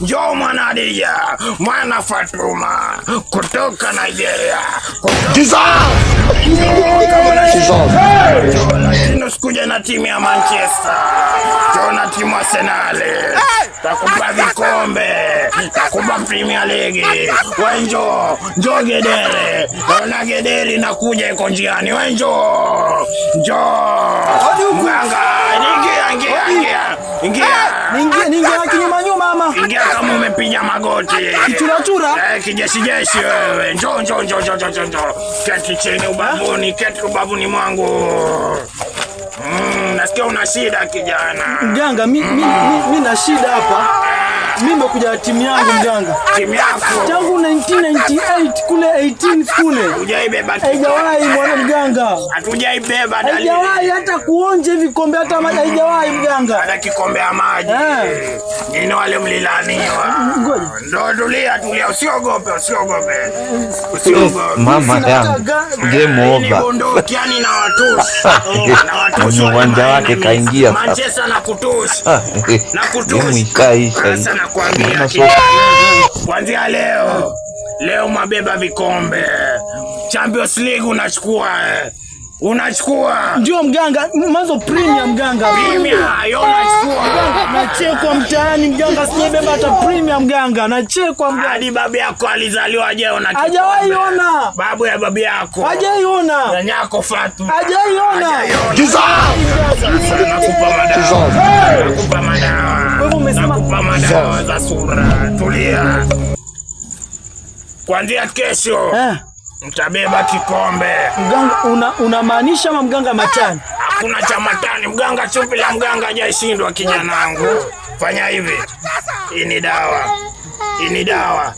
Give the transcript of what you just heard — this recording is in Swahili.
Njoo Mwanadija, Mwana Fatuma, kutoka Nigeria. Sikuja na timu ya Manchester, njoo na timu ya Arsenal. Takupa vikombe, takupa Premier League. Wenjo, njoo Gedere. Na Gederi nakuja iko njiani. Wenjo, njoo. Mganga, Ningia kinyuma nyuma ama. Ingia kama umepiga magoti. Kichura. Kijeshi wewe. Njoo. Keti chini ubavuni mwangu. Nasikia una shida kijana. Mganga, mimi na shida hapa. Mimi nimekuja timu yangu mganga. Timu yako? Tangu 1998 kule 18 kule. Hujaibeba. Haijawahi mwana mganga. Hatujaibeba dalili. Haijawahi hata kuonja hivi kombe hata maji haijawahi mganga. Hata kikombe ya maji. Nini wale mlilaniwa? Ndio tulia, usiogope. Mama yangu. Game over. Bondokiani na watushi. Mwenye uwanja wake kaingia. Manchester na kutushi. Sasa nakwambia kuanzia leo mabeba vikombe. Champions League unachukua. Ndio mganga, mwanzo Premier mganga. Premier unachukua. Nachekwa mtaani mganga, sijabeba hata Premier mganga. Nachekwa mganga. Hadi babu yako alizaliwa na hajawahi ona. Babu ya babu yako hajawahi ona. Nyanyako Fatuma hajawahi ona. Nakupa madawa za sura. Tulia. Kuanzia kesho mtabeba kikombe. Mganga unamaanisha ama mganga matani? Hakuna cha matani mganga, chupi la mganga hajashindwa kijanangu. Fanya hivi. Hii ni dawa.